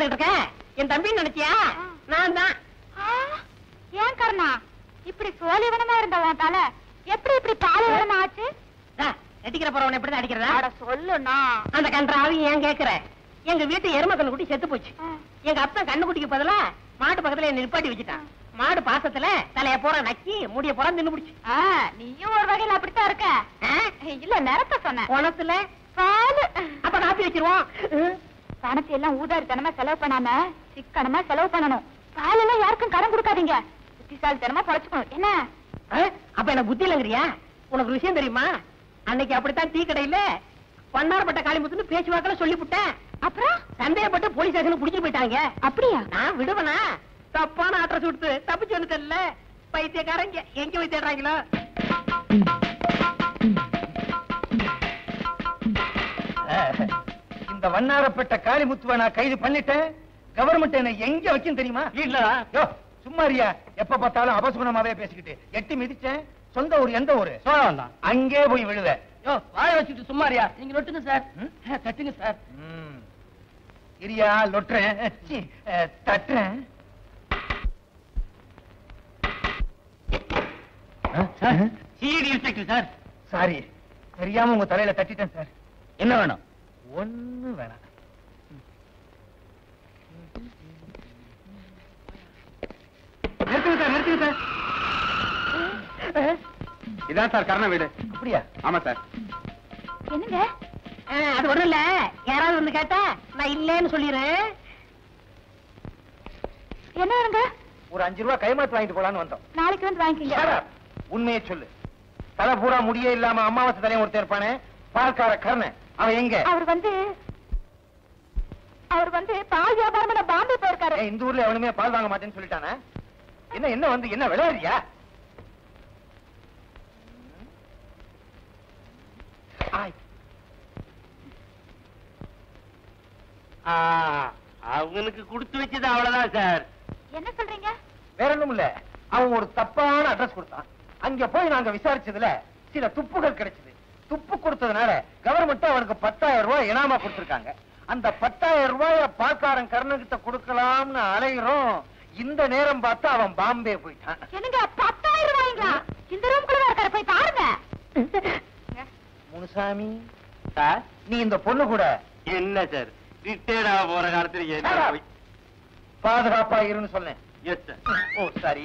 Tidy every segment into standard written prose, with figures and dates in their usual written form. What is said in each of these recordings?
பார்த்துட்டு இருக்க? என் தம்பின்னு நினைச்சியா? நான் தான். ஏன் கர்ணா இப்படி சோழிவனமா இருந்தவன் தலை எப்படி இப்படி பாலைவனமா ஆச்சு? நடிக்கிற போறவன் எப்படிதான் அடிக்கிறதா? சொல்லுண்ணா. அந்த கன்றாவி ஏன் கேக்குற? எங்க வீட்டு எருமை கண்ணு குட்டி செத்து போச்சு. எங்க அப்பா கண்ணு குட்டிக்கு பதிலா மாட்டு பக்கத்துல என்ன நிப்பாட்டி வச்சுட்டான். மாடு பாசத்துல தலைய போற நக்கி முடிய போற தின்னு பிடிச்சு. நீயும் ஒரு வகையில அப்படித்தான் இருக்க. இல்ல நேரத்தை சொன்ன பணத்துல பாலு. அப்ப காப்பி வச்சிருவோம். பணத்தை எல்லாம் ஊதாரித்தனமா செலவு பண்ணாம சிக்கனமா செலவு பண்ணணும். பால் எல்லாம் யாருக்கும் கடன் கொடுக்காதீங்க. புத்திசாலித்தனமா பழச்சுக்கணும். என்ன அப்ப என்ன புத்தி இல்லங்கிறியா? உனக்கு விஷயம் தெரியுமா? அன்னைக்கு அப்படித்தான் டீ கடையில பண்டாரப்பட்ட காளிமுத்துன்னு பேச்சுவாக்கில சொல்லிவிட்டேன். அப்புறம் சந்தேகப்பட்டு போலீஸ் ஸ்டேஷனுக்கு புடிச்சு போயிட்டாங்க. அப்படியா? நான் விடுவனா? தப்பான அட்ரஸ் கொடுத்து தப்பிச்சு வந்துட்டல. பைத்தியக்காரங்க எங்க போய் தேடுறாங்களோ? இந்த வண்ணாரப்பட்ட காளிமுத்துவ நான் கைது பண்ணிட்டேன். கவர்மெண்ட் என்ன எங்க வைக்கும் தெரியுமா? இல்ல சும்மாரியா, எப்ப பார்த்தாலும் அபசுகுணமாவே பேசிக்கிட்டு எட்டி மிதிச்சேன். சொந்த ஊர் எந்த ஊரு? அங்கே போய் விழுவேன். வாழ வச்சுட்டு சும்மாரியா? நீங்க நொட்டுங்க சார். தட்டுங்க சார். இரியா லொட்டுறேன், தட்டுறேன். CID inspector sir. சாரி, தெரியாம உங்க தலையில தட்டிட்டேன் சார். என்ன வேணும்? ஒண்ணு வேணாம். நிறுத்துங்க சார், நிறுத்துங்க சார். இதான் சார் கர்ண வீடு. அப்படியா? ஆமா சார். என்னங்க அது ஒண்ணும் இல்ல. யாராவது வந்து கேட்டா நான் இல்லேன்னு சொல்லிடுறேன். என்ன வேணுங்க? ஒரு 5 ரூபாய் கைமாத்து வாங்கிட்டு போலான்னு வந்தோம். நாளைக்கு வந்து வாங்கிக்கங்க. உண்மையை சொல்லு. தலை பூரா முடியே இல்லாம அமாவாசை தலையும் ஒருத்தர் இருப்பானே, பால்கார கர்ணன், அவன் எங்க? அவர் வந்து பால் வியாபாரம் பாம்பே போயிருக்காரு. இந்த ஊர்ல எவனுமே பால் வாங்க மாட்டேன்னு சொல்லிட்டானே. என்ன என்ன வந்து என்ன விளையாடுறியா? அவனுக்கு கொடுத்து வச்சது அவ்வளவுதான் சார். என்ன சொல்றீங்க? வேற ஒண்ணும் இல்ல. அவன் ஒரு தப்பான அட்ரஸ் கொடுத்தான். அங்க போய் நாங்க விசாரிச்சதுல சில துப்புகள் கிடைச்சது. துப்பு கொடுத்ததுனால கவர்மெண்ட் அவனுக்கு 10,000 ரூபாய் இனாமா கொடுத்திருக்காங்க. அந்த 10,000 ரூபாய பால்காரன் கர்ணகிட்ட கொடுக்கலாம்னு அலைகிறோம். இந்த நேரம் பார்த்து அவன் பாம்பே போயிட்டான். என்னங்க 10,000 ரூபாய்ங்களா? இந்த ரூம் குள்ள இருக்காரு, போய் பாருங்க. முனுசாமி சார், நீ இந்த பொண்ணு கூட என்ன சார் ரிட்டையர்ட் ஆக போற காலத்துல பாதுகாப்பா இருன்னு சொன்னேன். Yes sir. Oh sorry,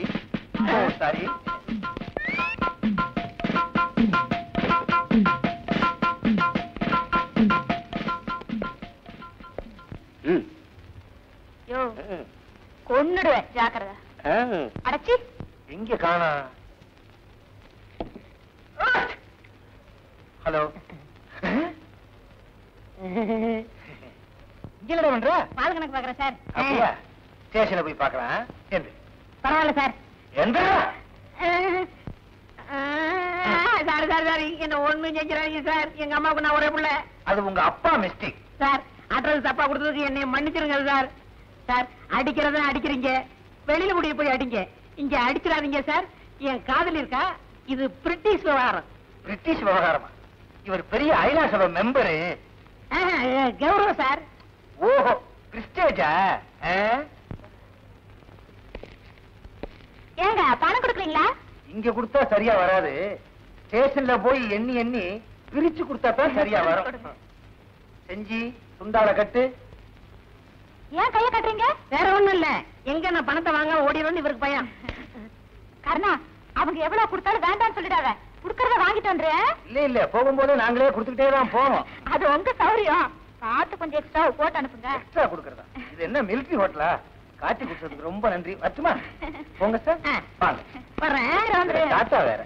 oh sorry. யோ கொன்னுடுவேன், ஜாக்கிரதை. அடச்சி எங்க காணா? ஹலோ, இங்க பண்ற? பால் கணக்கு பாக்குறேன் சார். அப்படியா? ஸ்டேஷன்ல போய் பாக்கலாம். எந்த பரவாயில்ல சார். எந்த சாரி சாரி சாரி, என்ன ஒண்ணும் செஞ்சிடாதீங்க சார். எங்க அம்மாவுக்கு நான் ஒரே பிள்ளை. அது உங்க அப்பா மிஸ்டேக் சார். அட்ரஸ் தப்பா கொடுத்ததுக்கு என்னை மன்னிச்சிருங்க சார். சார், அடிக்கிறதா அடிக்கிறீங்க, வெளியில முடிய போய் அடிங்க, இங்க அடிச்சிடாதீங்க சார். என் காதல் இருக்கா? இது பிரிட்டிஷ் விவகாரம். பிரிட்டிஷ் விவகாரமா? இவர் பெரிய ஐலாசபா மெம்பரு. கௌரவம் சார். ஓஹோ, பிரிஸ்டேஜா? ஏங்க பணம் கொடுக்குறீங்களா? இங்க கொடுத்தா சரியா வராது. ஸ்டேஷன்ல போய் எண்ணி எண்ணி பிரிச்சு கொடுத்தா தான் சரியா வரும். செஞ்சி சுண்டால கட்டு. ஏன் கைய கட்டுறீங்க? வேற ஒண்ணும் இல்ல, எங்க நான் பணத்தை வாங்க ஓடிடும்னு இவருக்கு பயம். கர்ணா, அவங்க எவ்வளவு கொடுத்தாலும் வேண்டாம்னு சொல்லிடாத. குடுக்கறத வாங்கிட்டு வந்துறேன். இல்ல இல்ல, போகும்போது நாங்களே கொடுத்துக்கிட்டே தான் போவோம். அது உங்க சௌரியம். பார்த்து கொஞ்சம் எக்ஸ்ட்ரா போட்டு அனுப்புங்க. எக்ஸ்ட்ரா கொடுக்கறதா? இது என்ன மிலிட்டரி ஹோட்டலா? காட்டி கொடுத்ததுக்கு ரொம்ப நன்றி. வச்சுமா? போங்க சார். வாங்க. வர்றேன். டாட்டா வேற.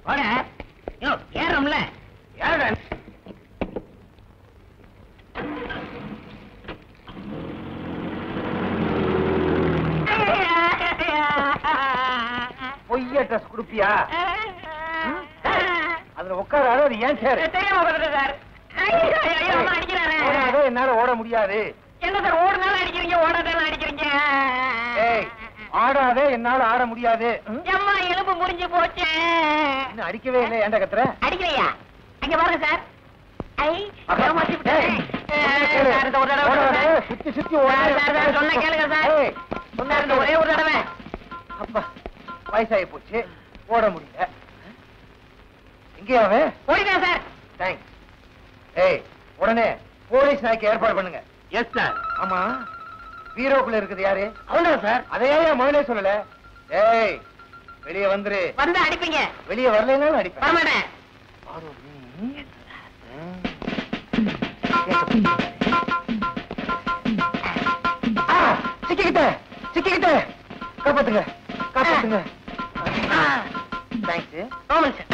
வாட. யோ, ஏறோம்ல. யாரடா? பொய்ய ட்ரெஸ் குடுப்பியா? அதுல உட்காராத. அது ஏன் சார்? சார். என்னால ஓட முடியாது. என்ன சார் ஓடுனாலும் அடிக்கிறீங்க, ஓடாதாலும் அடிக்கிறீங்க. ஆடாதே, என்னால ஆட முடியாது. அம்மா எலும்பு முறிஞ்சு போச்சு. இன்னும் அடிக்கவே இல்லை. ஏன்டா கத்துற? அடிக்கலையா? அங்க பாருங்க சார். ஐ, ஏமாத்தி விட்டேன். சார், இந்த ஒரு தடவை சார். சுத்தி சுத்தி சார், சொன்னா கேளுங்க சார். சார், இந்த ஒரே ஒரு தடவை. அப்பா வயசாகி போச்சு, ஓட முடியல. எங்கே அவன்? ஓடிதான் சார். தேங்க்ஸ். ஏய், உடனே போலீஸ் நாய்க்கு ஏற்பாடு பண்ணுங்க. Yes sir. ஆமா, பீரோக்குள்ள இருக்குது யாரு? அவன்தான் சார். அதையே முதலே சொல்லல. ஏய், வெளியே வந்துரு. வந்து அடிப்பீங்க. வெளியே வரலைன்னா அடிப்பேன். வரமாட்டேன். சிக்கிக்கிட்டேன், சிக்கிக்கிட்டேன். காப்பாத்துங்க, காப்பாத்துங்க. தேங்க்ஸ். ஆமாம் சார்.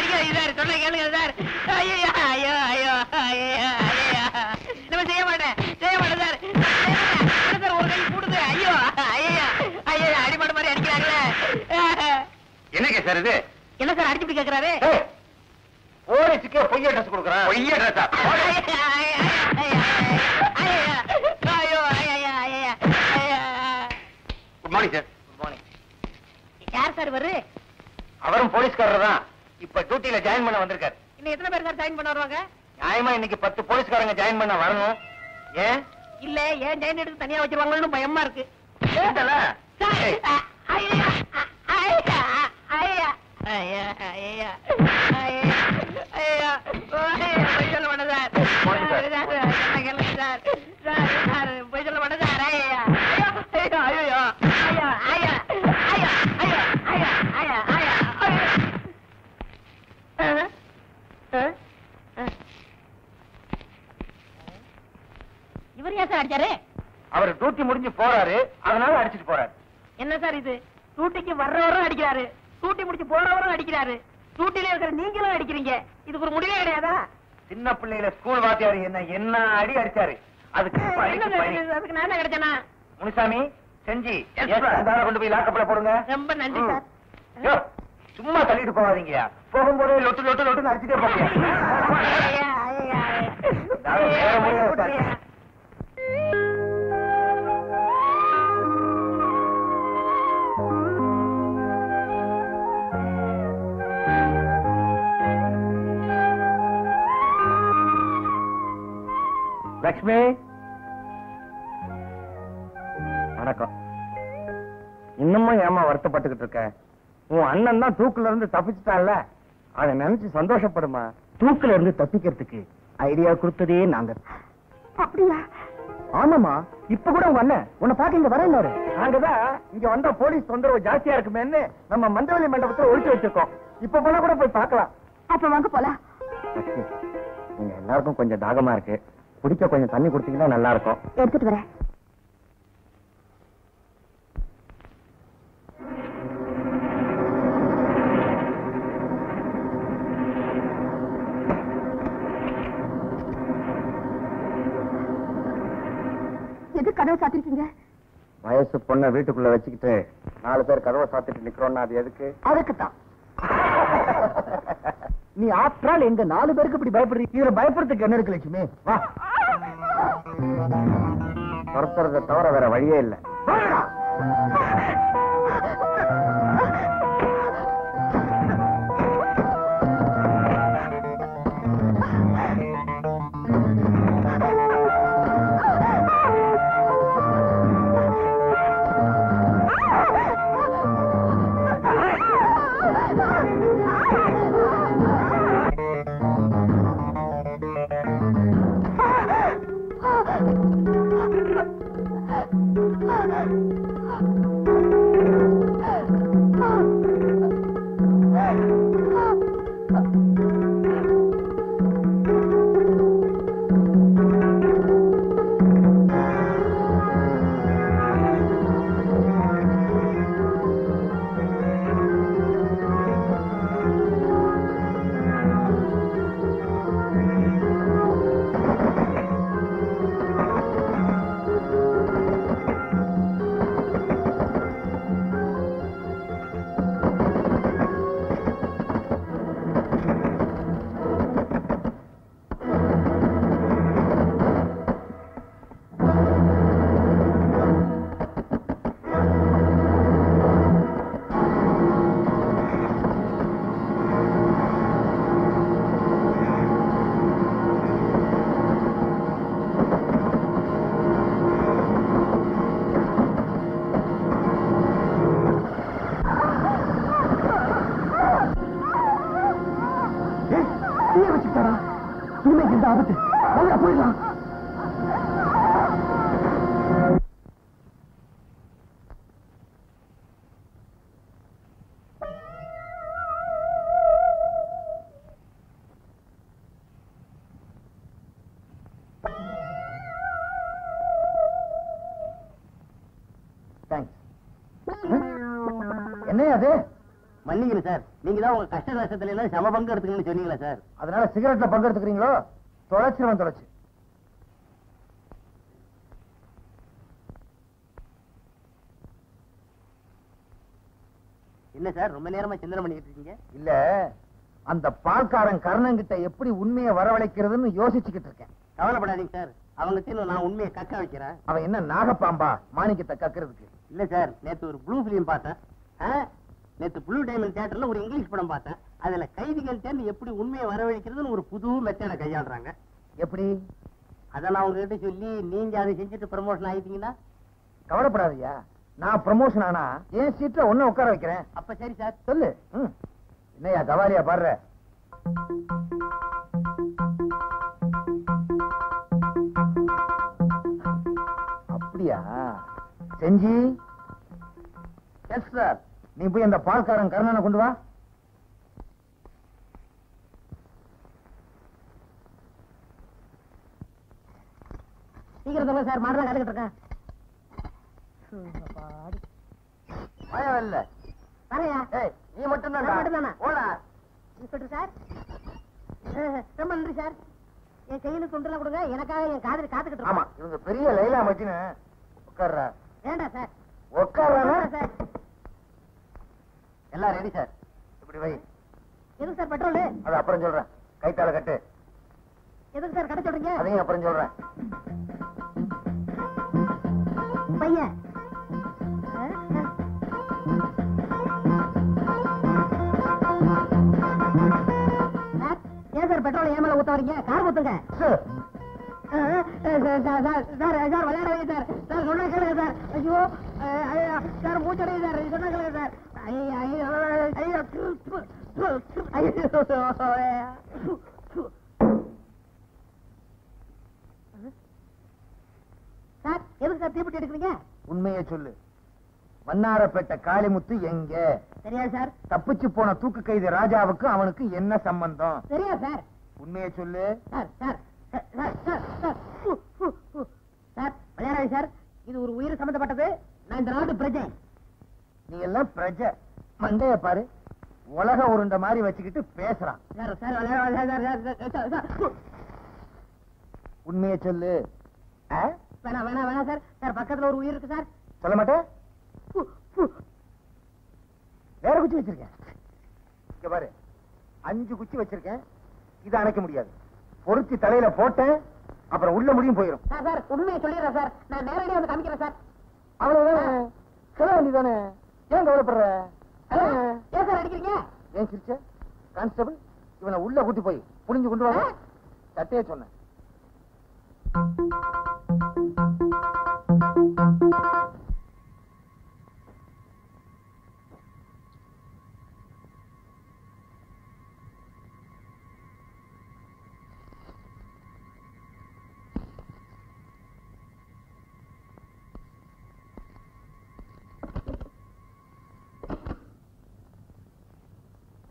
ஐயோ, சார், சொன்ன கேளுங்க சார். ஐயோ, ஐயோ, ஐயோ, ஐயோ, நம்ம செய்ய மாட்டேன், செய்ய மாட்டேன் சார். சார், ஒரு கை கூடுது. ஐயோ, ஐயோ, ஐயோ, அடிமாடு மாதிரி அடிக்கிறாங்களே. என்னங்க சார் இது? என்ன சார் அடிச்சுட்டு கேட்கிறாரு? போலீஸுக்கே பொய் அட்ரஸ் கொடுக்குறான். பொய் அட்ரஸா? Good morning sir. Good morning. யார் சார் இவரு? அவரும் போலீஸ்காரர் தான். இப்ப டியூட்டில ஜாயின் பண்ண வந்திருக்காரு. இன்னும் எத்தனை பேர் சார் ஜாயின் பண்ண வருவாங்க? நியாயமா இன்னைக்கு 10 போலீஸ்காரங்க ஜாயின் பண்ண வரணும். ஏன்? இல்ல, ஏன் ஜாயின் எடுத்து தனியா வச்சிருவாங்கன்னு பயமா இருக்கு. ஏண்டல? சார், ஐயா, ஐயா, ஐயா, ஐயா, ஐயா, ஐயா, ஐயா, பொய் சொல்ல மாட்டேன் சார். என்ன கேளுங்க சார். சார், பொய் சொல்ல மாட்டேன் சார். ஐயா, ஐயோ, ஐயோ, ஐயா, ஐயா, ஐயா, ஐயா, ஐயா, ஐயா, ஐயா, இவர் ஏன் சார் அடிச்சாரு? அவர் டியூட்டி முடிஞ்சு போறாரு, அதனால அடிச்சிட்டு போறாரு. என்ன சார் இது? டியூட்டிக்கு வர்றவரும் அடிக்கிறாரு, டியூட்டி முடிச்சு போறவரும் அடிக்கிறாரு, டியூட்டில இருக்கிற நீங்களும் அடிக்கிறீங்க. இதுக்கு ஒரு முடிவே கிடையாதா? சின்ன பிள்ளையில ஸ்கூல் வாத்தியாரு என்ன அடி அடிச்சாரு. அதுக்கு அதுக்கு நான் கிடைச்சேனா? முனிசாமி செஞ்சு கொண்டு போய் லாக்கப்ல போடுங்க. ரொம்ப நன்றி சார். யோ, சும்மா தள்ளிட்டு போகாதீங்க. போகும்போதே லொட்டு லொட்டு லொட்டுன்னு அடிச்சுட்டே போங்க. ஐயா, ஐயா, வேற முடியாது சார். ஐயா. லக்ஷ்மி, வணக்கம். இன்னமும் ஏமா வருத்தப்பட்டுக்கிட்டு இருக்க? உன் அண்ணன் தான் தூக்குல இருந்து தப்பிச்சுட்டான்ல, அதை நினைச்சு சந்தோஷப்படுமா. தூக்குல இருந்து தப்பிக்கிறதுக்கு ஐடியா கொடுத்ததே நாங்க. அப்படியா? ஆமாமா, இப்ப கூட உங்க அண்ணன் உன்னை பாக்க இங்க வர இல்ல. நாங்கதான் இங்க வந்தா போலீஸ் தொந்தரவு ஜாஸ்தியா இருக்குமேன்னு நம்ம மந்தவெளி மண்டபத்துல ஒழிச்சு வச்சிருக்கோம். இப்ப போனா கூட போய் பார்க்கலாம். அப்ப வாங்க போலாம். நீங்க எல்லாருக்கும் கொஞ்சம் தாகமா இருக்கு, குடிக்க கொஞ்சம் தண்ணி கொடுத்தீங்கன்னா நல்லா இருக்கும். எடுத்துட்டு வரேன். எது கதவை சாத்திருக்கீங்க? வயசு பொண்ணை வீட்டுக்குள்ள வச்சுக்கிட்டு 4 பேர் கதவை சாத்திட்டு நிக்கிறோம்னா அது எதுக்கு? அதுக்குத்தான். நீ ஆற்றால் எங்க 4 பேருக்கு இப்படி பயப்படுறீங்க? இதுல பயப்படுறதுக்கு என்ன இருக்கு லட்சுமி? வா, துரத்துறத தவிர வேற வழியே இல்லை. அப்பாடா, இனிமேல் இந்த ஆபத்து. வாங்க போயிடலாம். என்ன அது? மன்னிக்கணும் சார், நீங்க தான் உங்க கஷ்ட நஷ்டத்துல எல்லாம் சம பங்கு எடுத்துக்கணும்னு சொன்னீங்களா சார்? அதனால சிகரெட்ல பங்கு எடுத்துக்கிறீங்களோ? தொலைச்சிருவன் தொலைச்சு. என்ன சார் ரொம்ப நேரமா சிந்தனை பண்ணிட்டு இருக்கீங்க? இல்ல, அந்த பால்காரன் கர்ணங்கிட்ட எப்படி உண்மையை வரவழைக்கிறதுன்னு யோசிச்சுக்கிட்டு இருக்கேன். கவலைப்படாதீங்க சார், அவங்க நான் உண்மையை கக்க வைக்கிறேன். அவன் என்ன நாகப்பாம்பா மாணிக்கத்தை கக்கிறதுக்கு? இல்ல சார், நேத்து ஒரு ப்ளூ பிலிம் பார்த்தேன். நேத்து ப்ளூ டைமண்ட் தியேட்டர்ல ஒரு இங்கிலீஷ் படம் பார்த்தேன். அதுல கைதிகள் சேர்ந்து எப்படி உண்மையை வரவழைக்கிறதுன்னு ஒரு புது மெத்தட கையாளுறாங்க. எப்படி? அதை நான் உங்ககிட்ட சொல்லி நீங்க அதை செஞ்சுட்டு ப்ரமோஷன் ஆயிட்டீங்கன்னா? கவலைப்படாதயா, நான் ப்ரமோஷன் ஆனா என் சீட்ல ஒண்ணு உட்கார வைக்கிறேன். அப்ப சரி சார். சொல்லு. என்னையா கவாலியா பாடுற? அப்படியா? செஞ்சி. Yes sir. நீ போய் அந்த பால்காரன் கர்ணனை கொண்டு வா. சீக்கிரம் சொல்லுங்க சார், மாடலாம் கத்துக்கிட்டு இருக்கேன். இல்ல வரையா? நீ மட்டும் நான் மட்டும்தானா? ஓடா. இன்ஸ்பெக்டர் சார், ரொம்ப நன்றி சார். என் கையில துண்டெல்லாம் கொடுங்க, எனக்காக என் காதலி காத்துக்கிட்டு ஆமா, இருக்கோம். இவங்க பெரிய லைலா மச்சின்னு உட்கார்றா. வேண்டாம் சார். உட்கார்றா சார். எல்லாம் ரெடி சார். இப்படி வை. எதுக்கு சார் பெட்ரோல்? அது அப்புறம் சொல்றேன். கைத்தால கட்டு. எதுக்கு சார் கடை சொல்றீங்க? அதையும் அப்புறம் சொல்றேன். பையன் ஏன் சார் பெட்ரோல் ஏன் மேல ஊத்த வரீங்க? கார் ஊத்துங்க. Sir விளையாடவே sir. சார் சொன்னா கேளுங்க சார். ஐயோ சார் மூச்சடைய சார், சொன்னா கேளுங்க சார். சார் எதுக்கு சார் தீப்பெட்டி எடுக்கிறீங்க? உண்மையை சொல்லு. வண்ணாரப்பேட்டை காளிமுத்து எங்க? தெரியாது சார். தப்பிச்சு போன தூக்கு கைதி ராஜாவுக்கு அவனுக்கு என்ன சம்பந்தம்? தெரியாது சார். உண்மையை சொல்லு. Sir sir sir sir sir sir விளையாடாது சார். இது ஒரு உயிர் சம்பந்தப்பட்டது. நான் இந்த நாட்டு பிரஜை. நீ எல்லாம் பிரஜை. மண்டைய பாரு, உலக உருண்ட மாதிரி வச்சுக்கிட்டு பேசுறான். சார் சார் விளையாடாது. உண்மையை சொல்லு. வேணாம் வேணாம் வேணாம் சார். சார் பக்கத்துல ஒரு உயிர் இருக்கு சார். சொல்ல மாட்டேன். வேற குச்சி வச்சிருக்கேன். இங்க பாரு, 5 குச்சி வச்சிருக்கேன். இதை அணைக்க முடியாது. பொருத்தி தலையில போட்டேன், அப்புறம் உள்ள முடியும் போயிடும். சார் சார் உண்மையை சொல்லிடுறேன் சார். நான் நேரடியாக வந்து காமிக்கிறேன் சார். அவ்வளவுதானே? சொல்ல வேண்டியதானே? ஏன் கவலைப்படுற? ஏன் சார் அடிக்கிறீங்க? ஏன் சிரிச்ச? கான்ஸ்டபிள், இவனை உள்ள கூட்டி போய் புடிஞ்சு கொண்டு வர. சட்டையே சொன்னேன்.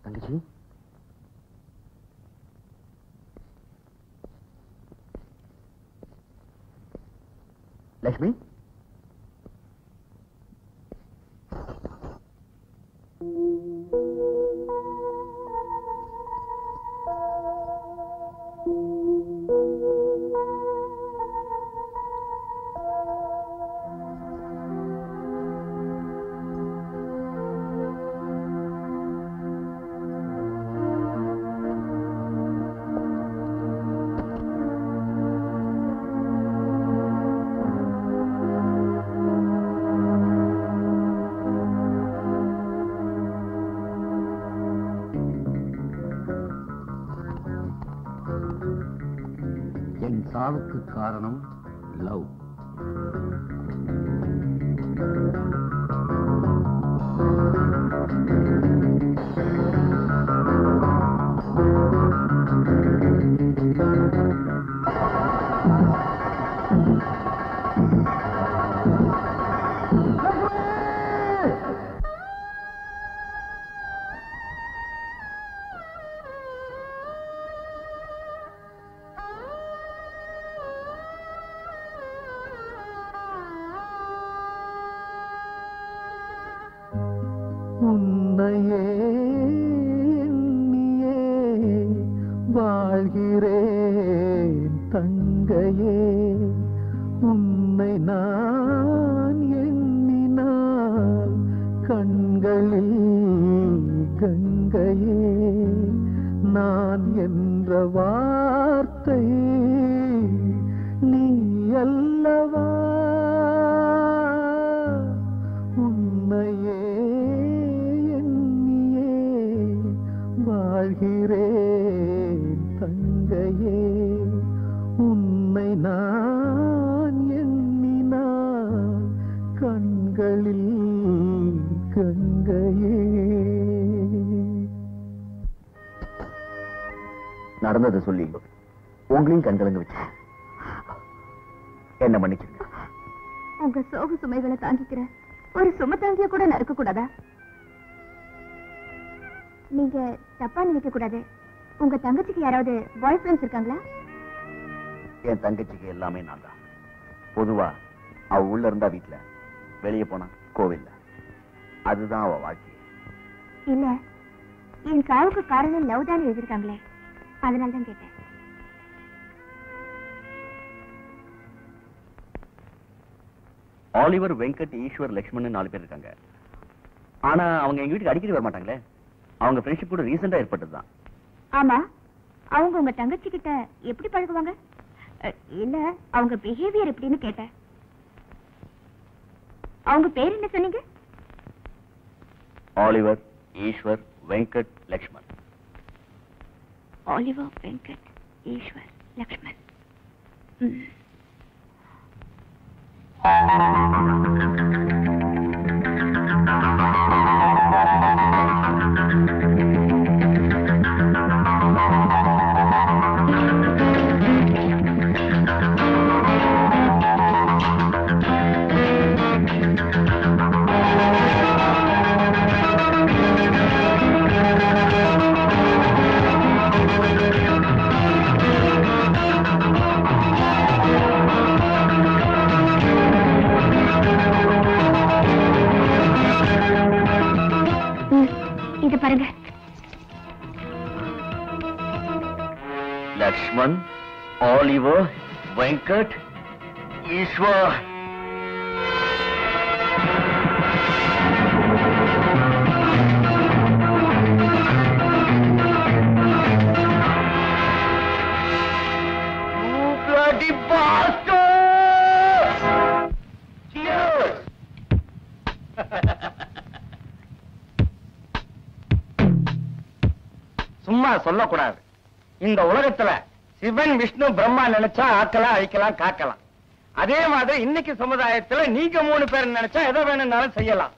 தங்கச்சி, லட்சுமி, என் சாவுக்கு காரணம் லவ். உன்னையே எண்ணியே வாழ்கிறேன் தங்கையே. உன்னை நான் எண்ணினால் கண்களில் கங்கையே. நான் என்ற வார்த்தை நீ அல்லவா? உன்னையே எண்ணியே வாழ்கிறேன் தங்கையே. உன்னை நான் எண்ணினால் கண்களில் கங்கையே. நடந்ததை சொல்லி உங்களையும் கண்கலங்க வச்சு என்ன மன்னிச்சுங்க. உங்க சோக சுமைகளை தாங்கிக்கிற ஒரு சுமத்தாங்கிய கூட நறுக்க கூடாதா? நீங்க தப்பா நினைக்க கூடாது. உங்க தங்கச்சிக்கு யாராவது பாய் ஃப்ரெண்ட்ஸ் இருக்காங்களா? என் தங்கச்சிக்கு எல்லாமே நான் தான். பொதுவா அவ உள்ள இருந்தா வீட்டுல, வெளியே போனா கோவில்ல. அதுதான் அவ வாழ்க்கை. இல்ல, என் சாவுக்கு காரணம் லவ் தான் எழுதிருக்காங்களே, அதனால தான் கேட்டேன். ஆலிவர், வெங்கட், ஈஸ்வர், லக்ஷ்மணன் 4 பேர் இருக்காங்க. ஆனா அவங்க எங்க வீட்டுக்கு அடிக்கடி வர மாட்டாங்களே. அவங்க ஃப்ரெண்ட்ஷிப் கூட ரீசெண்டா ஏற்பட்டதுதான். ஆமா, அவங்க உங்க தங்கச்சி கிட்ட எப்படி பழகுவாங்க? இல்ல, அவங்க பிஹேவியர் எப்படின்னு கேட்டேன். அவங்க பேர் என்ன சொன்னீங்க? ஆலிவர், ஈஸ்வர், வெங்கட், லக்ஷ்மண். ஆலிவர், வெங்கட், ஈஸ்வர், லக்ஷ்மண். இது பாருங்க. Lakshman, Oliver, Venkat, Eswar. You bloody bastard! Cheers! சும்மா சொல்லக்கூடாது. இந்த உலகத்துல சிவன், விஷ்ணு, பிரம்மா நினைச்சா ஆக்கலாம், அழிக்கலாம், காக்கலாம். அதே மாதிரி இன்னைக்கு சமுதாயத்துல நீங்க 3 பேர் நினைச்சா எதை வேணும்னாலும் செய்யலாம்.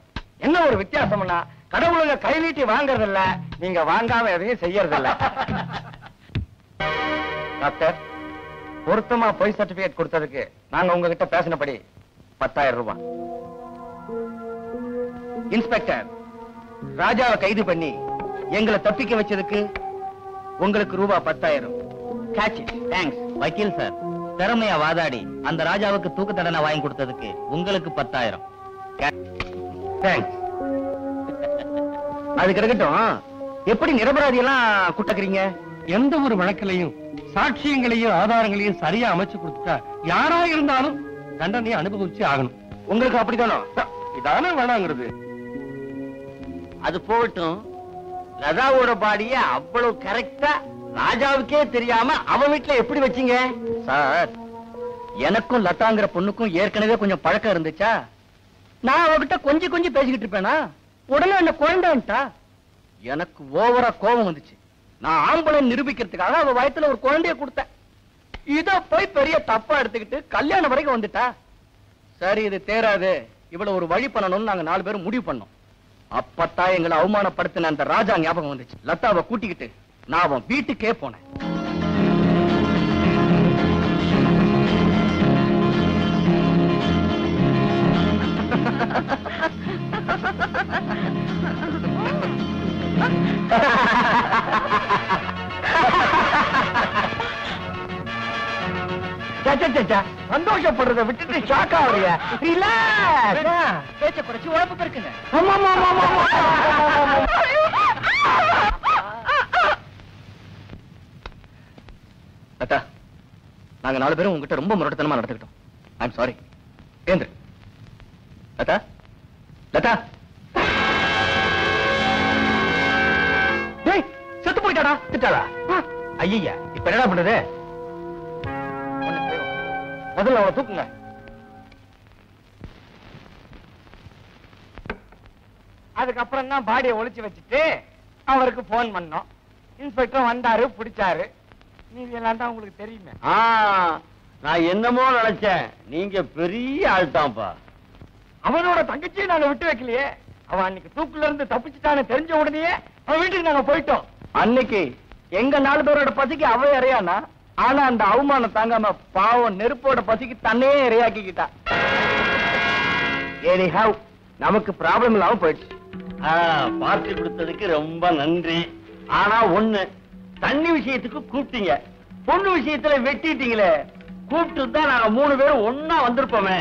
என்ன ஒரு வித்தியாசம்னா, கடவுளுங்க கை நீட்டி வாங்கறது இல்ல, நீங்க வாங்காம எதையும் செய்யறது இல்ல. டாக்டர், பொருத்தமா பொய் சர்டிபிகேட் கொடுத்ததுக்கு நாங்க உங்ககிட்ட பேசினபடி 10,000 ரூபாய். இன்ஸ்பெக்டர், ராஜாவை கைது பண்ணி எங்களை தப்பிக்க வச்சதுக்கு உங்களுக்கு ரூபாய் 10,000. தேங்க்ஸ். வக்கீல் சார், திறமையா வாதாடி அந்த ராஜாவுக்கு தூக்கு தண்டனை வாங்கி கொடுத்ததுக்கு உங்களுக்கு 10,000. தேங்க்ஸ். அது கிடக்கட்டும், எப்படி நிரபராதி எல்லாம் குட்டக்கிறீங்க? எந்த ஒரு வழக்கிலையும் சாட்சியங்களையும் ஆதாரங்களையும் சரியா அமைச்சு கொடுத்துட்டா யாரா இருந்தாலும் தண்டனையை அனுபவிச்சு ஆகணும். உங்களுக்கு அப்படித்தானோ? இதானே வேணாங்கிறது. அது போகட்டும், லதாவோட பாடிய அவ்வளவு கரெக்டா ராஜாவுக்கே தெரியாம அவன் வீட்டுல எப்படி வச்சீங்க? சார், எனக்கும் லதாங்கிற பொண்ணுக்கும் ஏற்கனவே கொஞ்சம் பழக்கம் இருந்துச்சா? நான் அவகிட்ட கொஞ்சம் கொஞ்சம் பேசிக்கிட்டு இருப்பேனா, உடனே என்ன குழந்தைன்ட்டா. எனக்கு ஓவரா கோபம் வந்துச்சு. நான் ஆம்பளை நிரூபிக்கிறதுக்காக அவ வயத்துல ஒரு குழந்தைய கொடுத்தேன். இத போய் பெரிய தப்பா எடுத்துக்கிட்டு கல்யாணம் வரைக்கும் வந்துட்டா. சரி, இது தேராது, இவ்வளவு ஒரு வழி பண்ணணும்னு நாங்க 4 பேரும் முடிவு பண்ணோம். அப்பத்தான் எங்களை அவமானப்படுத்தின அந்த ராஜா ஞாபகம் வந்துச்சு. லதாவை கூட்டிக்கிட்டு நான் அவன் வீட்டுக்கே போனேன். சந்தோஷப்படுறத விட்டுட்டு ஷாக் ஆகுறிய பேச்ச குறைச்சு உழப்பு பெருக்குங்க. லதா, நாங்க 4 பேரும் உங்ககிட்ட ரொம்ப முரட்டுத்தனமா நடந்துக்கிட்டோம். I'm sorry. ஏந்திரு. லதா, லதா. டேய், செத்து போயிட்டாடா. திட்டாடா. ஐயா, இப்ப என்ன பண்றது? முதல்ல அவளை தூக்குங்க. அதுக்கப்புறம் தான் பாடியை ஒளிச்சு வச்சுட்டு அவருக்கு போன் பண்ணோம். இன்ஸ்பெக்டர் வந்தாரு, பிடிச்சாரு. நீங்க எல்லாம் தான் உங்களுக்கு தெரியுமே. நான் என்னமோ நினைச்சேன், நீங்க பெரிய ஆள் தான்ப்பா. அவனோட தங்கச்சியை நாங்க விட்டு வைக்கலையே. அவன் அன்னைக்கு தூக்குல இருந்து தப்பிச்சுட்டான்னு தெரிஞ்ச உடனே அவன் வீட்டுக்கு நாங்க போயிட்டோம். அன்னைக்கு எங்க 4 பேரோட பசிக்கு அவ இறையானா, ஆனா அந்த அவமானம் தாங்காம பாவம் நெருப்போட பசிக்கு தன்னையே இரையாக்கிக்கிட்டா. எனிஹவ், நமக்கு ப்ராப்ளம் இல்லாம போயிடுச்சு. பார்ட்டி கொடுத்ததுக்கு ரொம்ப நன்றி. ஆனா ஒண்ணு, தண்ணி விஷயத்துக்கு கூப்பிட்டீங்க, பொண்ணு விஷயத்துல வெட்டிட்டீங்களே. கூப்பிட்டு தான் நாங்க 3 பேரும் ஒன்னா வந்திருப்போமே.